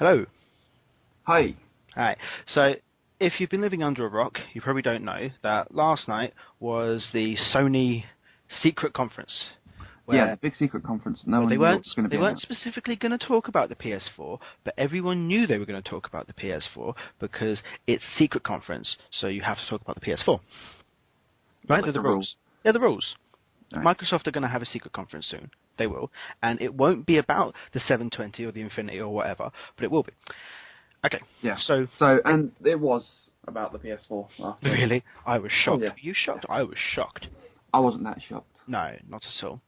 Hello. Hi. Hi. So, if you've been living under a rock, you probably don't know that last night was the Sony secret conference. Yeah, the big secret conference. No one they knew what was going to be. They weren't specifically going to talk about the PS4, but everyone knew they were going to talk about the PS4 because it's secret conference, so you have to talk about the PS4. Right? They're the rules. Yeah, the rules. Right. Microsoft are going to have a secret conference soon. They will. And it won't be about the 720 or the Infinity or whatever, but it will be. Okay. Yeah. And it was about the PS4. Really? I was shocked. Oh, yeah. Were you shocked? I was shocked. I wasn't that shocked. No, not at all.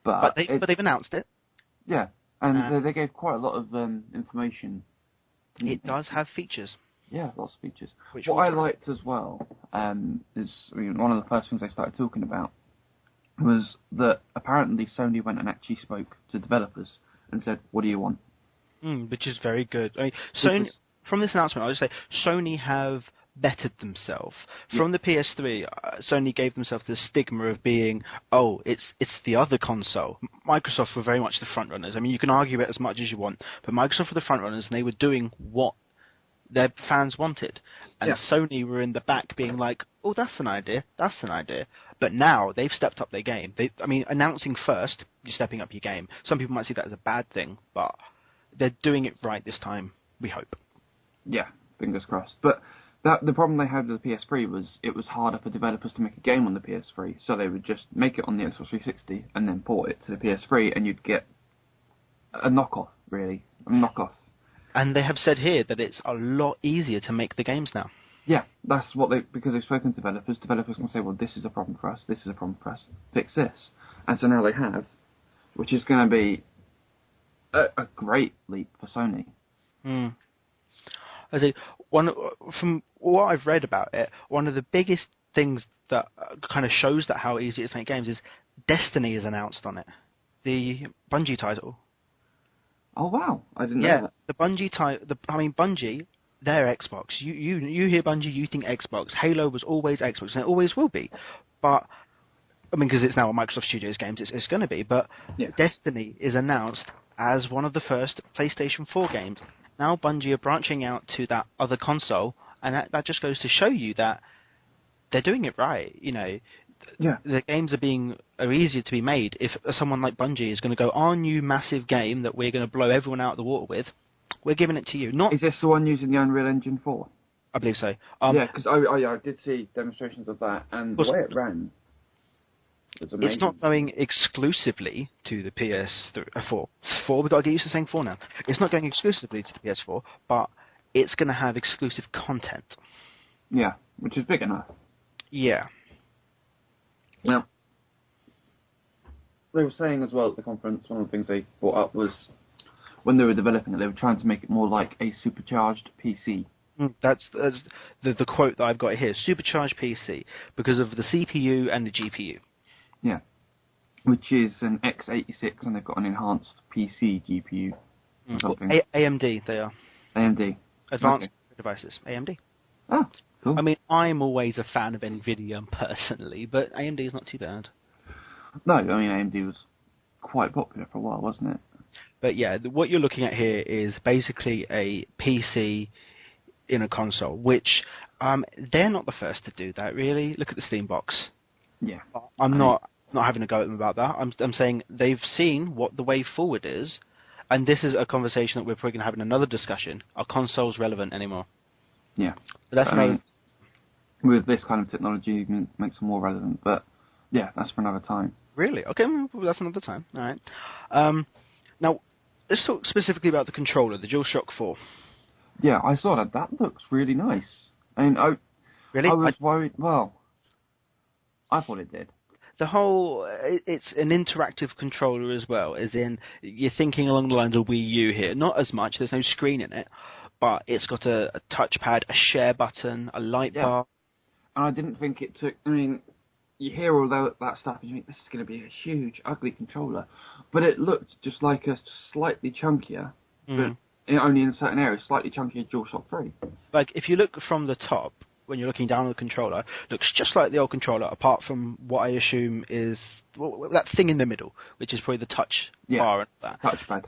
But they've announced it. Yeah. And they gave quite a lot of information. It does have features. Yeah, lots of features. What I liked as well is one of the first things they started talking about was that apparently Sony went and actually spoke to developers and said, "What do you want?" Which is very good. I mean, Sony, from this announcement, I'll just say Sony have bettered themselves. From the PS3, Sony gave themselves the stigma of being, it's the other console. Microsoft were very much the front runners. I mean, you can argue it as much as you want, but Microsoft were the front runners, and they were doing what their fans wanted. And Sony were in the back being like, that's an idea. But now they've stepped up their game. Announcing first, you're stepping up your game. Some people might see that as a bad thing, but they're doing it right this time, we hope. Yeah, fingers crossed. But the problem they had with the PS3 was it was harder for developers to make a game on the PS3, so they would just make it on the Xbox 360 and then port it to the PS3, and you'd get a knockoff, really. A knockoff. And they have said here that it's a lot easier to make the games now. Yeah, that's what because they've spoken to developers. Developers can say, well, this is a problem for us, this is a problem for us, fix this. And so now they have, which is going to be a great leap for Sony. I say, from what I've read about it, one of the biggest things that kind of shows that how easy it is to make games is Destiny is announced on it. The Bungie title. Oh wow, I didn't know that. The Bungie Bungie, they're Xbox. You hear Bungie, you think Xbox. Halo was always Xbox, and it always will be. But because it's now a Microsoft Studios games, it's going to be. But Destiny is announced as one of the first PlayStation 4 games. Now Bungie are branching out to that other console, and that just goes to show you that they're doing it right. The games are easier to be made if someone like Bungie is going to go, our new massive game that we're going to blow everyone out of the water with, we're giving it to you. Is this the one using the Unreal Engine 4? I believe so. Because I did see demonstrations of that, and the way it ran was amazing. It's not going exclusively to the PS4. We've got to get used to saying 4 now. It's not going exclusively to the PS4, but it's going to have exclusive content. Yeah, which is big enough. Yeah. Now, they were saying as well at the conference, one of the things they brought up was when they were developing it, they were trying to make it more like a supercharged PC. That's the quote that I've got here, supercharged PC, because of the CPU and the GPU. Yeah, which is an x86, and they've got an enhanced PC GPU or something. AMD, they are. AMD. Advanced devices, AMD. Oh, cool. I'm always a fan of NVIDIA personally, but AMD is not too bad. No, AMD was quite popular for a while, wasn't it? But yeah, what you're looking at here is basically a PC in a console, which they're not the first to do that, really. Look at the Steam box. Yeah. I'm not having a go at them about that. I'm saying they've seen what the way forward is, and this is a conversation that we're probably going to have in another discussion. Are consoles relevant anymore? Yeah. But that's with this kind of technology, it makes them more relevant. But yeah, that's for another time. Really? Okay, well, that's another time. All right. Now, let's talk specifically about the controller, the DualShock 4. Yeah, I saw that. That looks really nice. Really? I was worried. Well, I thought it did. It's an interactive controller as well, as in, you're thinking along the lines of Wii U here. Not as much, there's no screen in it, but it's got a touchpad, a share button, a light bar. And I didn't think it took, you hear all that stuff and you think, this is going to be a huge, ugly controller. But it looked just like a slightly chunkier, but only in certain areas, slightly chunkier DualShock 3. Like, if you look from the top, when you're looking down on the controller, looks just like the old controller, apart from what I assume is that thing in the middle, which is probably the touch bar and that. Touchpad.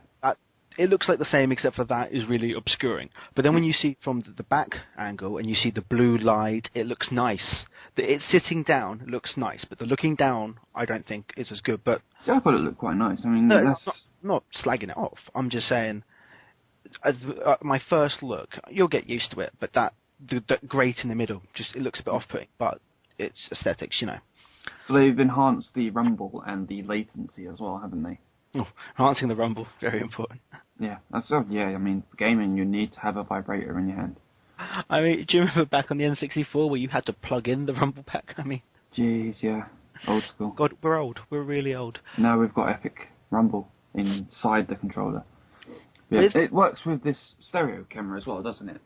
it looks like the same, except for that is really obscuring. But then when you see from the back angle and you see the blue light, it looks nice. It's sitting down, it looks nice, but the looking down, I don't think is as good. But See, I thought it looked quite nice. I mean, no, that's... I'm not slagging it off. I'm just saying, my first look, you'll get used to it, but the grate in the middle, just it looks a bit off-putting, but it's aesthetics, you know. So they've enhanced the rumble and the latency as well, haven't they? Oh, enhancing the rumble, very important. Yeah, I mean, for gaming, you need to have a vibrator in your hand. I mean, do you remember back on the N64 where you had to plug in the rumble pack? I mean... Jeez, yeah. Old school. God, we're old. We're really old. Now we've got Epic Rumble inside the controller. Yeah, it works with this stereo camera as well, doesn't it?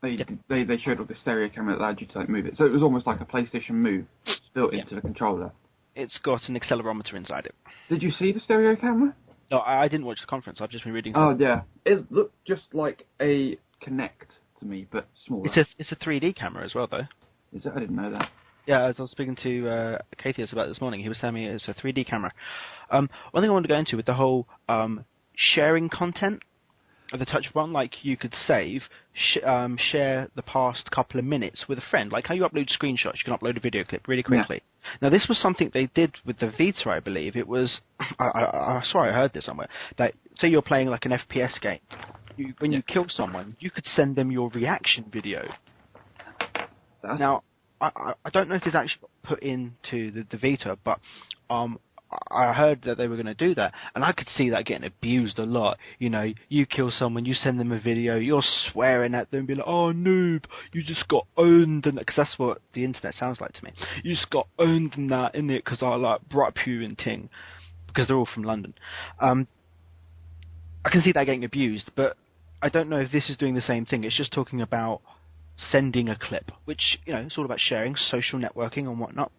They showed off the stereo camera that allowed you to like move it. So it was almost like a PlayStation Move built into the controller. It's got an accelerometer inside it. Did you see the stereo camera? No, I didn't watch the conference. I've just been reading Oh, stuff. yeah. It looked just like a Kinect to me, but smaller. It's a 3D camera as well, though. Is it? I didn't know that. Yeah, as I was speaking to Cathius about it this morning, he was telling me it's a 3D camera. One thing I wanted to go into with the whole sharing content of the touch button, like you could save, share the past couple of minutes with a friend, like how you upload screenshots, you can upload a video clip really quickly. Yeah. Now this was something they did with the Vita, I believe. It was, I swear I heard this somewhere, that say you're playing like an FPS game, when you kill someone, you could send them your reaction video. Now, I don't know if this actually got put into the Vita, but I heard that they were going to do that, and I could see that getting abused a lot. You know, you kill someone, you send them a video, you're swearing at them, be like, "Oh, noob, you just got owned," and because that's what the internet sounds like to me. You just got owned in that, innit? Because I like brought you and ting, because they're all from London. I can see that getting abused, but I don't know if this is doing the same thing. It's just talking about sending a clip, which, you know, it's all about sharing, social networking and whatnot.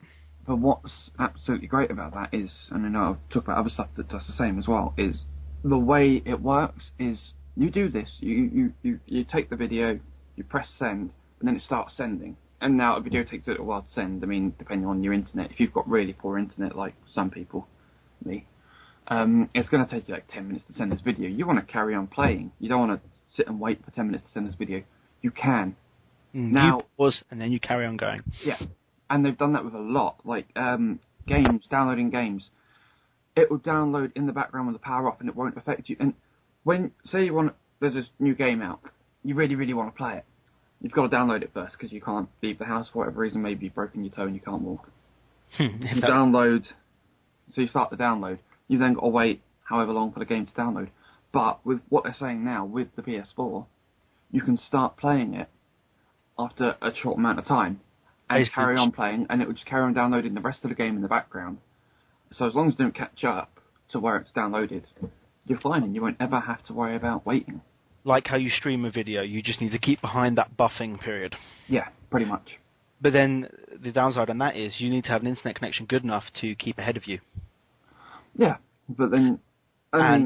But what's absolutely great about that is, and I know I'll talk about other stuff that does the same as well, is the way it works is you do this, you take the video, you press send, and then it starts sending. And now a video takes a little while to send. I mean, depending on your internet, if you've got really poor internet like some people, me, it's going to take you like 10 minutes to send this video. You want to carry on playing. You don't want to sit and wait for 10 minutes to send this video. You can. Now, you pause and then you carry on going. Yeah. And they've done that with a lot, like games, downloading games. It will download in the background with the power off, and it won't affect you. And when, say, there's this new game out, you really, really want to play it. You've got to download it first because you can't leave the house for whatever reason. Maybe you've broken your toe and you can't walk. You download, so you start the download. You then got to wait however long for the game to download. But with what they're saying now with the PS4, you can start playing it after a short amount of time. And carry on playing, and it will just carry on downloading the rest of the game in the background. So as long as you don't catch up to where it's downloaded, you're fine, and you won't ever have to worry about waiting. Like how you stream a video, you just need to keep behind that buffing period. Yeah, pretty much. But then the downside on that is you need to have an internet connection good enough to keep ahead of you. Yeah, but then, I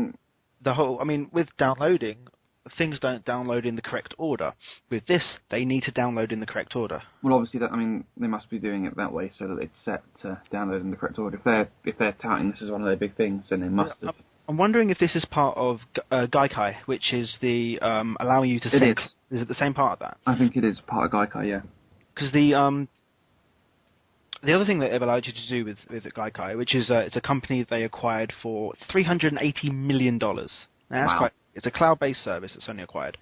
mean, with downloading, things don't download in the correct order. With this, they need to download in the correct order. Well, obviously, they must be doing it that way so that it's set to download in the correct order. If they're touting this as one of their big things, then they must have. I'm wondering if this is part of Gaikai, which is the allowing you to sync. Is it the same part of that? I think it is part of Gaikai, yeah. Because the other thing that they've allowed you to do with Gaikai, which is it's a company they acquired for $380 million. Now, that's wow. It's a cloud-based service that Sony acquired.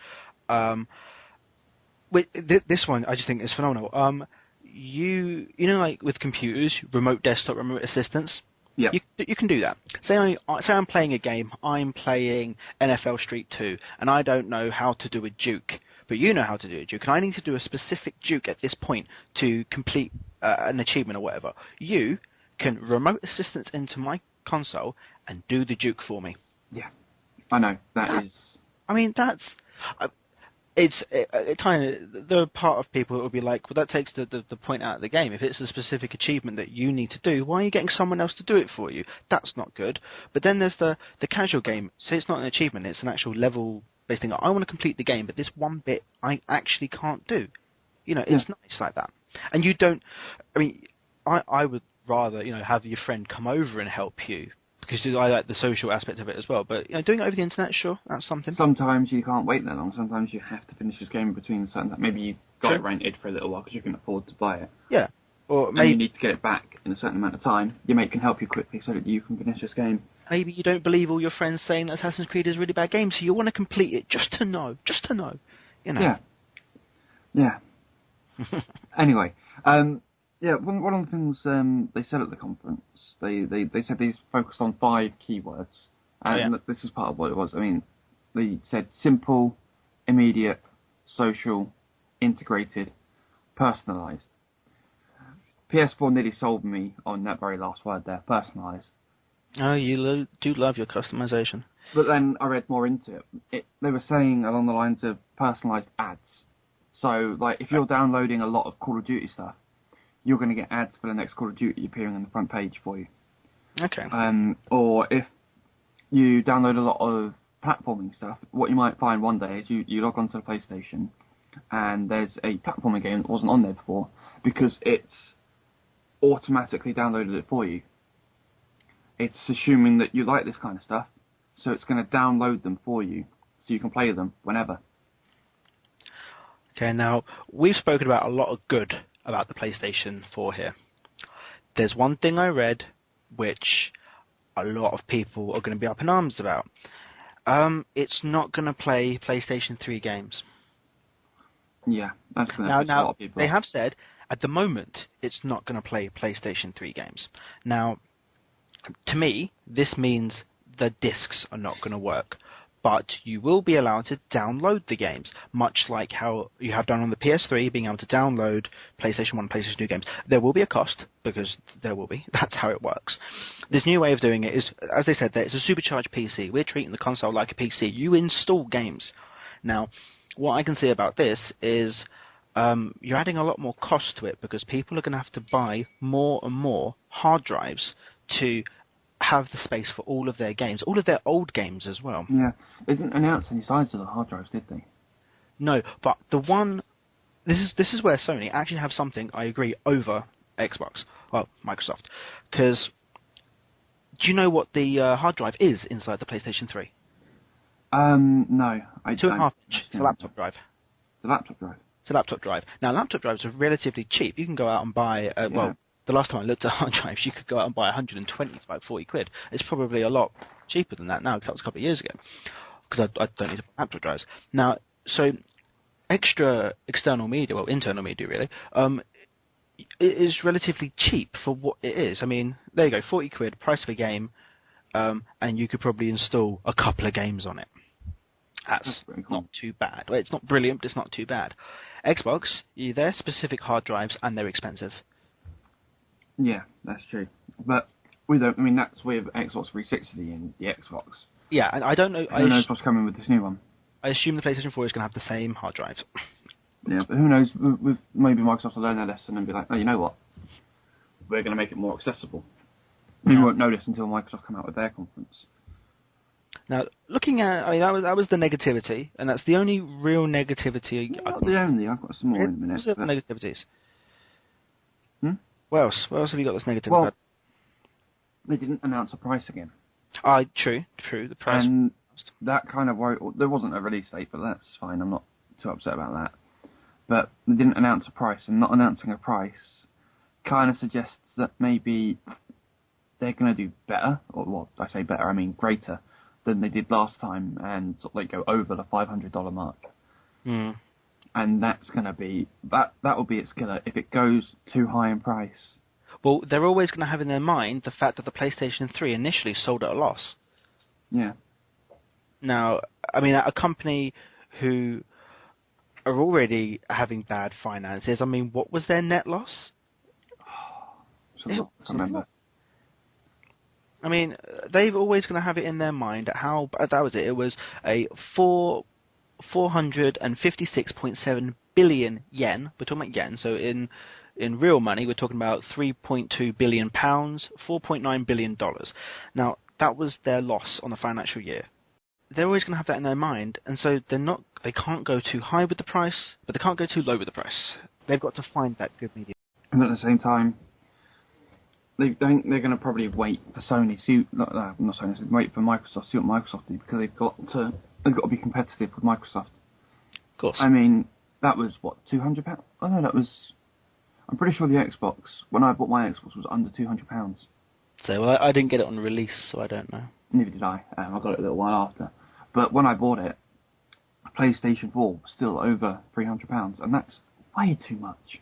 This one I just think is phenomenal. You know, like with computers, remote desktop, remote assistance. Yeah. You can do that. Say I'm playing a game. I'm playing NFL Street 2, and I don't know how to do a juke, but you know how to do a juke, and I need to do a specific juke at this point to complete an achievement or whatever. You can remote assistance into my console and do the juke for me. Yeah. I know, that is... I mean, that's... It's kind of... There are part of people that will be like, well, that takes the point out of the game. If it's a specific achievement that you need to do, why are you getting someone else to do it for you? That's not good. But then there's the casual game. So it's not an achievement, it's an actual level-based thing. I want to complete the game, but this one bit I actually can't do. You know, it's nice like that. And you don't... I mean, I would rather, you know, have your friend come over and help you because I like the social aspect of it as well. But doing it over the internet, sure, that's something. Sometimes you can't wait that long. Sometimes you have to finish this game between certain. Maybe you got it rented for a little while because you can afford to buy it. Yeah, or and maybe you need to get it back in a certain amount of time. Your mate can help you quickly so that you can finish this game. Maybe you don't believe all your friends saying that Assassin's Creed is a really bad game, so you want to complete it just to know. Yeah. Anyway, one of the things they said at the conference, they said these focused on 5 keywords, and this is part of what it was. I mean, they said simple, immediate, social, integrated, personalised. PS4 nearly sold me on that very last word there, personalised. Oh, you do love your customization. But then I read more into it. They were saying along the lines of personalised ads. So, like, if you're downloading a lot of Call of Duty stuff, you're going to get ads for the next Call of Duty appearing on the front page for you. Okay. Or if you download a lot of platforming stuff, what you might find one day is you log onto the PlayStation and there's a platforming game that wasn't on there before because it's automatically downloaded it for you. It's assuming that you like this kind of stuff, so it's going to download them for you so you can play them whenever. Okay, now, we've spoken about a lot of good about the PlayStation 4 here. There's one thing I read which a lot of people are going to be up in arms about. It's not going to play PlayStation 3 games. Yeah, that's going to piss a lot of people they off. have said, at the moment, it's not going to play PlayStation 3 games. Now, to me, this means the discs are not going to work. But you will be allowed to download the games, much like how you have done on the PS3, being able to download PlayStation 1 and PlayStation 2 games. There will be a cost, because there will be. That's how it works. This new way of doing it is, as they said there, it's a supercharged PC. We're treating the console like a PC. You install games. Now, what I can say about this is you're adding a lot more cost to it, because people are going to have to buy more and more hard drives to have the space for all of their games, all of their old games as well. Yeah, they didn't announce any size of the hard drives, did they? No, but the one, this is where Sony actually have something, I agree, over Xbox, well, Microsoft, because do you know what the hard drive is inside the PlayStation 3? No, I don't. 2.5 inch. It's a laptop drive. It's a laptop drive. It's a laptop drive. Now, laptop drives are relatively cheap. You can go out and buy, well, the last time I looked at hard drives, you could go out and buy 120 for about 40 quid. It's probably a lot cheaper than that now, because that was a couple of years ago. Because I don't need laptop drives. Now, so extra external media, well, internal media really, it is relatively cheap for what it is. I mean, there you go, 40 quid, price of a game, and you could probably install a couple of games on it. That's cool. not too bad. Well, it's not brilliant, but it's not too bad. Xbox, they're specific hard drives, and they're expensive. Yeah, that's true. But we don't. I mean, that's with Xbox 360 and the Xbox. Yeah, and I don't know. Who knows what's coming with this new one? I assume the PlayStation 4 is going to have the same hard drives. Yeah, but who knows? With maybe Microsoft will learn their lesson and be like, oh, you know what? We're going to make it more accessible. We won't know this until Microsoft come out with their conference. Now, looking at, I mean, that was the negativity, and that's the only real negativity. Not the only. I've got some more in a minute. What's the negativities? What else? What else have you got that's negative? Well, they didn't announce a price again. True. The price. And that kind of worried. There wasn't a release date, but that's fine. I'm not too upset about that. But they didn't announce a price, and not announcing a price kind of suggests that maybe they're going to do better, or well, I say better, I mean greater, than they did last time, and sort of like go over the $500 mark. And that's going to be that will be its killer if it goes too high in price. Well, they're always going to have in their mind the fact that the PlayStation 3 initially sold at a loss. Yeah. Now, I mean, a company who are already having bad finances, I mean, what was their net loss? I can't remember. I mean, they're always going to have it in their mind how that was it. It was a 456.7 billion yen. We're talking about yen, so in real money, we're talking about 3.2 billion pounds, $4.9 billion. Now, that was their loss on the financial year. They're always going to have that in their mind, and so they can't go too high with the price, but they can't go too low with the price. They've got to find that good medium. And at the same time, they think they're going to probably wait for Sony, not Sony, wait for Microsoft, see what Microsoft do, because they've got to be competitive with Microsoft. Of course. I mean, that was what, £200? Oh no, that was. I'm pretty sure the Xbox, when I bought my Xbox, was under £200. So I didn't get it on release, so I don't know. Neither did I. I got it a little while after. But when I bought it, PlayStation 4 was still over £300, and that's way too much.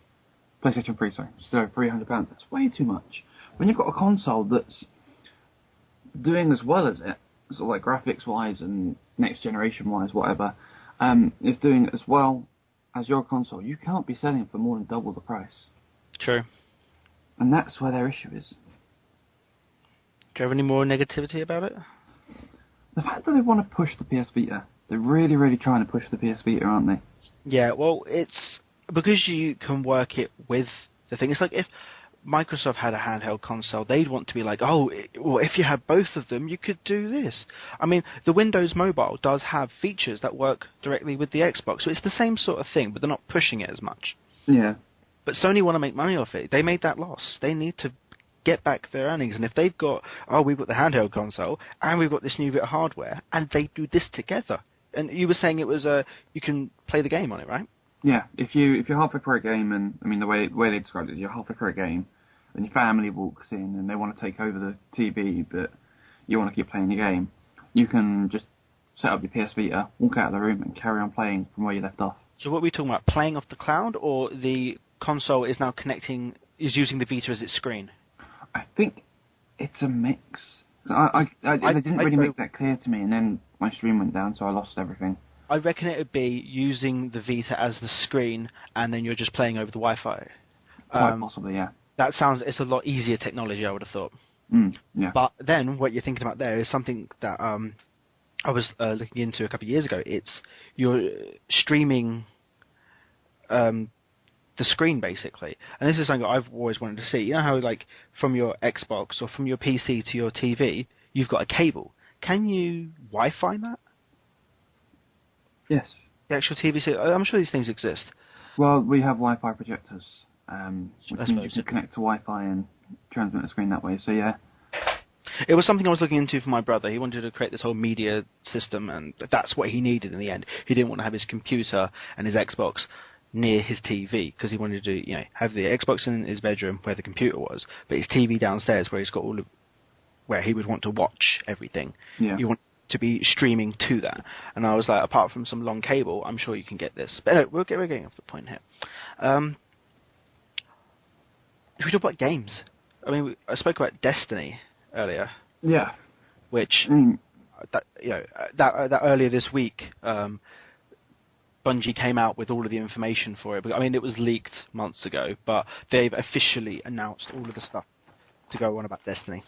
PlayStation 3, sorry, still over £300. That's way too much. When you've got a console that's doing as well as it, sort of like graphics-wise and next generation-wise, whatever, is doing as well as your console, you can't be selling it for more than double the price. True. And that's where their issue is. Do you have any more negativity about it? The fact that they want to push the PS Vita. They're really, really trying to push the PS Vita, aren't they? Yeah, well, it's because you can work it with the thing. It's like if Microsoft had a handheld console, they'd want to be like, well, if you had both of them, you could do this. I mean, the Windows Mobile does have features that work directly with the Xbox, so it's the same sort of thing, but they're not pushing it as much. Yeah. But Sony want to make money off it. They made that loss. They need to get back their earnings, and if they've got, we've got the handheld console, and we've got this new bit of hardware, and they do this together. And you were saying it was you can play the game on it, right? Yeah, if you're halfway through a game, and I mean the way they described it is you're halfway through a game, and your family walks in and they want to take over the TV, but you want to keep playing the game, you can just set up your PS Vita, walk out of the room, and carry on playing from where you left off. So what are we talking about? Playing off the cloud, or the console is now is using the Vita as its screen? I think it's a mix. They didn't really make that clear to me, and then my stream went down, so I lost everything. I reckon it would be using the Vita as the screen, and then you're just playing over the Wi-Fi. Quite possibly, yeah. It's a lot easier technology, I would have thought. Yeah. But then, what you're thinking about there is something that I was looking into a couple of years ago. It's you're streaming the screen, basically. And this is something I've always wanted to see. You know how, like, from your Xbox or from your PC to your TV, you've got a cable. Can you Wi-Fi that? Yes. The actual TV, I'm sure these things exist. Well, we have Wi-Fi projectors. You can connect to Wi-Fi and transmit a screen that way, so yeah. It was something I was looking into for my brother. He wanted to create this whole media system, and that's what he needed in the end. He didn't want to have his computer and his Xbox near his TV, because he wanted to, have the Xbox in his bedroom where the computer was, but his TV downstairs where he's got where he would want to watch everything. Yeah. You want to be streaming to that. And I was like, apart from some long cable, I'm sure you can get this. But anyway, we're getting off the point here. If we talk about games, I mean, I spoke about Destiny earlier. Yeah. Which, that earlier this week, Bungie came out with all of the information for it. I mean, it was leaked months ago, but they've officially announced all of the stuff to go on about Destiny.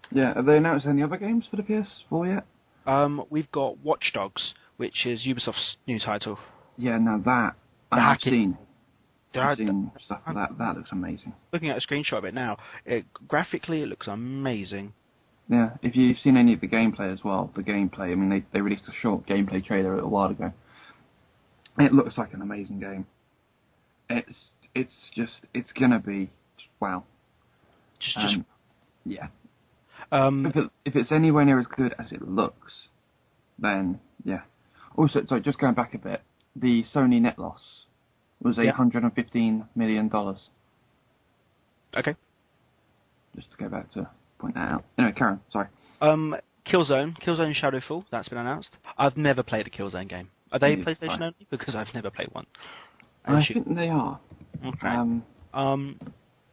Yeah, have they announced any other games for the PS4 yet? We've got Watch Dogs, which is Ubisoft's new title. Yeah, now that I've seen stuff for that. That looks amazing. Looking at a screenshot of it now, graphically it looks amazing. Yeah, if you've seen any of the gameplay as well, I mean, they released a short gameplay trailer a little while ago. It looks like an amazing game. It's gonna be wow. Yeah. If it's anywhere near as good as it looks, then yeah. Also, sorry, just going back a bit, the Sony net loss was $115 million. Okay. Just to go back to point that out. Anyway, Karen, sorry. Killzone Shadowfall, that's been announced. I've never played a Killzone game. Are they PlayStation only? Because I've never played one. I think they are. Okay.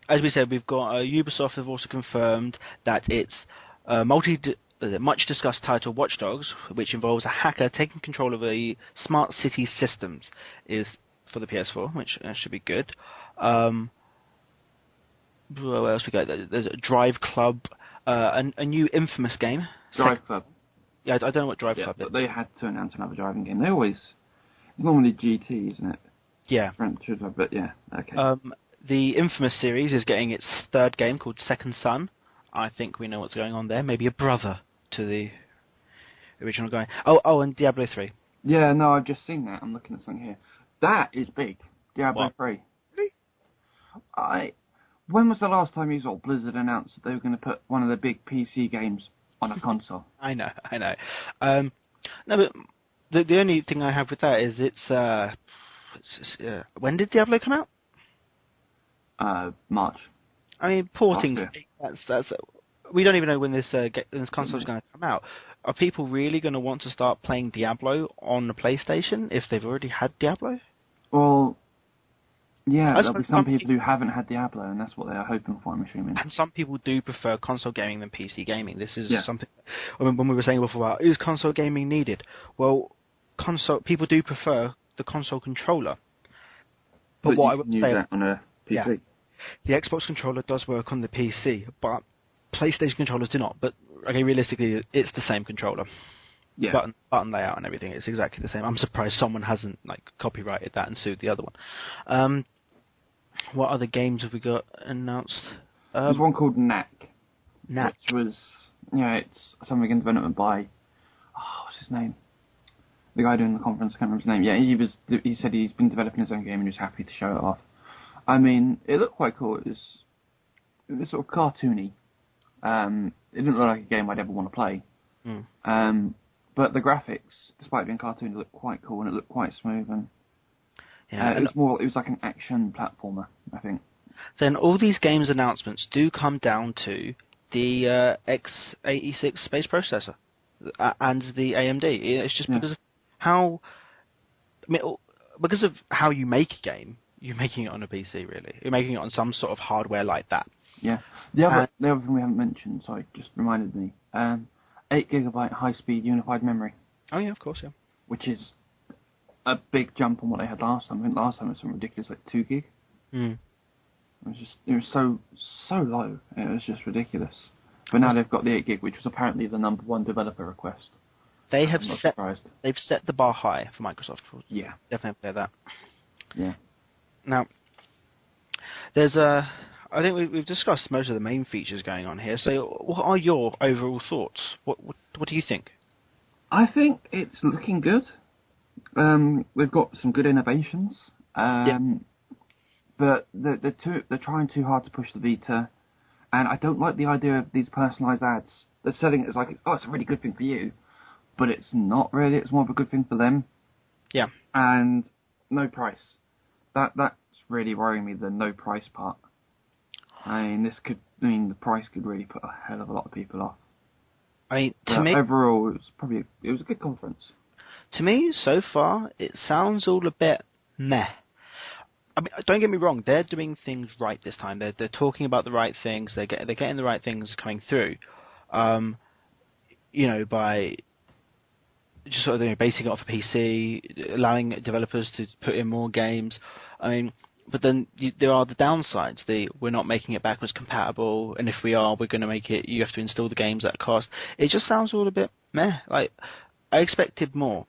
As we said, we've got Ubisoft have also confirmed that it's much discussed title Watch Dogs, which involves a hacker taking control of a smart city systems, is for the PS4, which should be good. What else we got? There's a Drive Club, a new Infamous game. Drive Club. Yeah, I don't know what Drive Club is. But they had to announce another driving game. It's normally GT, isn't it? Yeah. French, but yeah, okay. The Infamous series is getting its third game called Second Son. I think we know what's going on there. Maybe a brother to the original guy. Oh, and Diablo 3. Yeah, no, I've just seen that. I'm looking at something here. That is big. Diablo 3. Really? When was the last time you saw Blizzard announce that they were going to put one of the big PC games on a console? I know. No, but the only thing I have with that is when did Diablo come out? March. I mean, porting. That's we don't even know when this console is going to come out. Are people really going to want to start playing Diablo on the PlayStation if they've already had Diablo? Well, yeah, there'll be some people who haven't had Diablo, and that's what they are hoping for, I'm assuming. And some people do prefer console gaming than PC gaming. This is something. I mean, when we were saying before, is console gaming needed? Well, people do prefer the console controller. But what I would say that on a PC. The Xbox controller does work on the PC, but PlayStation controllers do not. But okay, realistically, it's the same controller. Yeah. Button layout and everything, it's exactly the same. I'm surprised someone hasn't copyrighted that and sued the other one. What other games have we got announced? There's one called Knack. Knack. Which was, it's something in development by, what's his name? The guy doing the conference, I can't remember his name. Yeah, he said he's been developing his own game and he was happy to show it off. I mean, it looked quite cool. It was sort of cartoony. It didn't look like a game I'd ever want to play. But the graphics, despite being cartoony, looked quite cool and it looked quite smooth. And it was like an action platformer, I think. Then all these games announcements do come down to the x86 space processor and the AMD. It's just because of because of how you make a game. You're making it on a PC, really. You're making it on some sort of hardware like that. Yeah. The other thing we haven't mentioned, sorry, just reminded me. 8GB high-speed unified memory. Oh yeah, of course, yeah. Which is a big jump on what they had last time. I think last time it was something ridiculous, like 2 gig. It was so low. It was just ridiculous. But now they've got the 8 gig, which was apparently the #1 developer request. They've set the bar high for Microsoft. Yeah, definitely play that. Yeah. Now, I think we've discussed most of the main features going on here. So, what are your overall thoughts? What do you think? I think it's looking good. We've got some good innovations. But they're trying too hard to push the Vita, and I don't like the idea of these personalised ads. They're selling it as like, it's a really good thing for you, but it's not really. It's more of a good thing for them. Yeah. And no price. That's really worrying me. The no price part. I mean, the price could really put a hell of a lot of people off. I mean, to me, overall, it was a good conference. To me, so far, it sounds all a bit meh. I mean, don't get me wrong; they're doing things right this time. They're talking about the right things. They're getting the right things coming through. By just sort of basing it off a PC, allowing developers to put in more games. I mean, but then there are the downsides. We're not making it backwards compatible, and if we are, we're going to make it. You have to install the games at a cost. It just sounds all a bit meh. Like I expected more.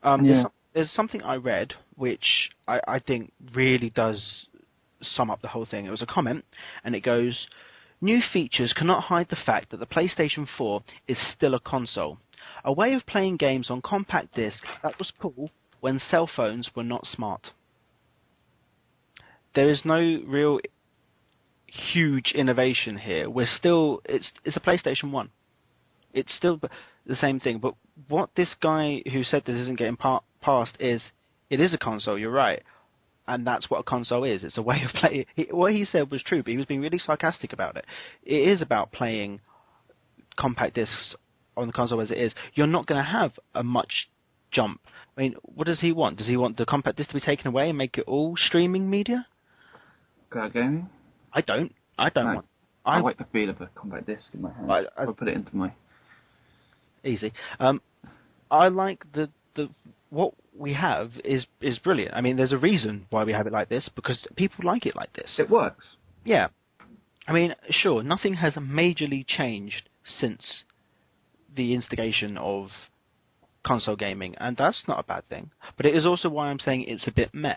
There's something I read which I think really does sum up the whole thing. It was a comment, and it goes, "New features cannot hide the fact that the PlayStation 4 is still a console. A way of playing games on compact disc that was cool when cell phones were not smart." There is no real huge innovation here. It's a PlayStation 1. It's still the same thing, but what this guy who said this isn't getting past is, it is a console, you're right, and that's what a console is. It's a way of playing. What he said was true, but he was being really sarcastic about it. It is about playing compact discs on the console as it is. You're not going to have a much jump. I mean, what does he want? Does he want the compact disc to be taken away and make it all streaming media? Cloud gaming? I don't want. I like the feel of a compact disc in my hand. I'll put it into my... Easy. I like the what we have is brilliant. I mean, there's a reason why we have it like this, because people like it like this. It works. Yeah. I mean, sure, nothing has majorly changed since the instigation of console gaming, and that's not a bad thing. But it is also why I'm saying it's a bit meh.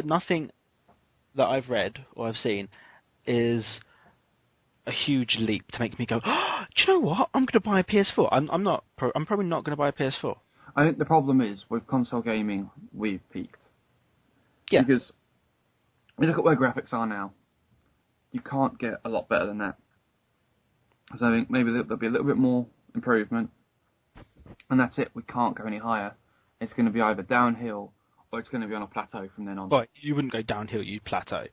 Nothing that I've read or I've seen is a huge leap to make me go, oh, do you know what? I'm going to buy a PS4. I'm probably not going to buy a PS4. I think the problem is with console gaming, we've peaked. Yeah. Because you look at where graphics are now. you can't get a lot better than that. So I think maybe there'll be a little bit more improvement, and that's it. We can't go any higher. It's going to be either downhill or it's going to be on a plateau from then on. But you wouldn't go downhill, you'd plateau.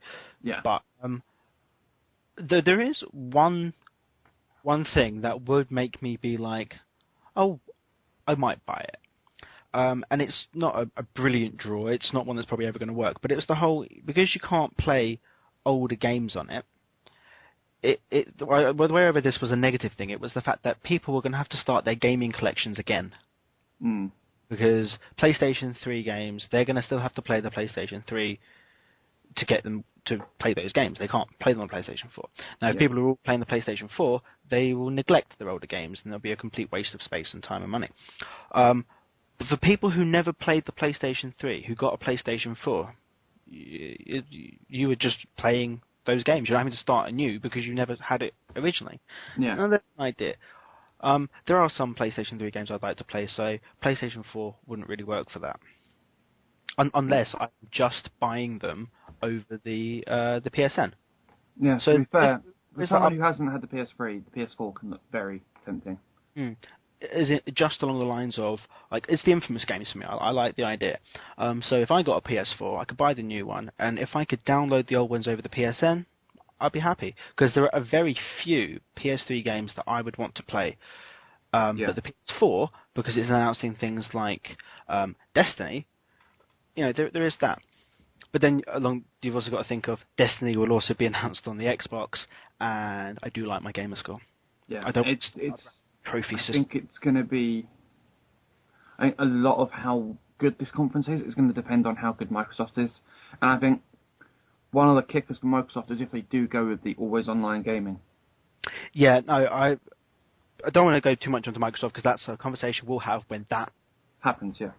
Yeah. But there is one thing that would make me be like, oh, I might buy it. And it's not a brilliant draw. It's not one that's probably ever going to work. But it was the whole, because you can't play older games on it. Wherever this was a negative thing, it was the fact that people were going to have to start their gaming collections again. Mm. Because PlayStation 3 games, they're going to still have to play the PlayStation 3 to get them to play those games. They can't play them on PlayStation 4. Now, if people are all playing the PlayStation 4, they will neglect their older games, and there'll be a complete waste of space and time and money. But for people who never played the PlayStation 3, who got a PlayStation 4, you were just playing those games. You're not having to start anew because you never had it originally. Yeah. Now, that's an idea. There are some PlayStation 3 games I'd like to play, so PlayStation 4 wouldn't really work for that. Unless I'm just buying them over the PSN. Yeah, so to be fair, for someone who hasn't had the PS3, the PS4 can look very tempting. Is it just along the lines of, like, it's the Infamous games for me. I like the idea. So if I got a PS4, I could buy the new one, and if I could download the old ones over the PSN, I'd be happy. Because there are very few PS3 games that I would want to play. But the PS4, because it's announcing things like Destiny, there is that. But then you've also got to think of Destiny will also be announced on the Xbox, and I do like my gamer score. Yeah, I don't. It's trophy system. I think it's going to be. I think a lot of how good this conference is going to depend on how good Microsoft is, and I think one of the kickers for Microsoft is if they do go with the always online gaming. Yeah, no, I don't want to go too much into Microsoft because that's a conversation we'll have when that happens. Yeah,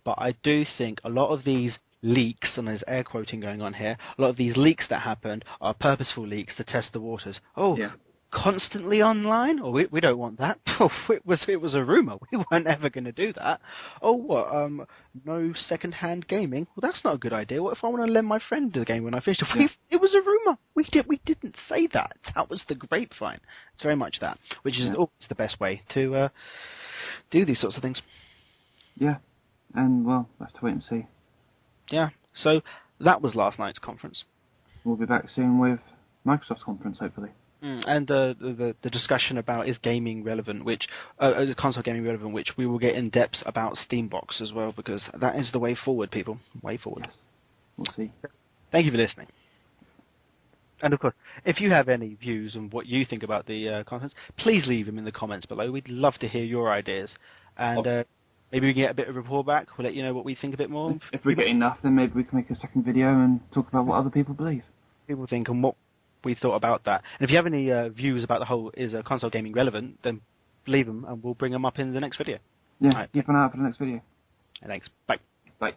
but I do think a lot of these leaks, and there's air quoting going on here, a lot of these leaks that happened are purposeful leaks to test the waters. Constantly online? Oh, we don't want that. It was a rumour. We weren't ever going to do that. Oh, what? No second-hand gaming? Well, that's not a good idea. What if I want to lend my friend the game when I finish it? Yeah. It was a rumour. We didn't say that. That was the grapevine. It's very much that, which is always the best way to do these sorts of things. Yeah, and well, we'll have to wait and see. Yeah, so that was last night's conference. We'll be back soon with Microsoft's conference, hopefully. And the discussion about is gaming relevant, which is console gaming relevant, which we will get in depth about Steambox as well, because that is the way forward, people. Way forward. Yes. We'll see. Thank you for listening. And of course, if you have any views on what you think about the conference, please leave them in the comments below. We'd love to hear your ideas, and maybe we can get a bit of rapport back. We'll let you know what we think a bit more. If we get enough, then maybe we can make a second video and talk about what other people believe. People think and what we thought about that. And if you have any views about the whole is console gaming relevant, then leave them and we'll bring them up in the next video. Yeah, keep an eye out for the next video. Thanks. Bye. Bye.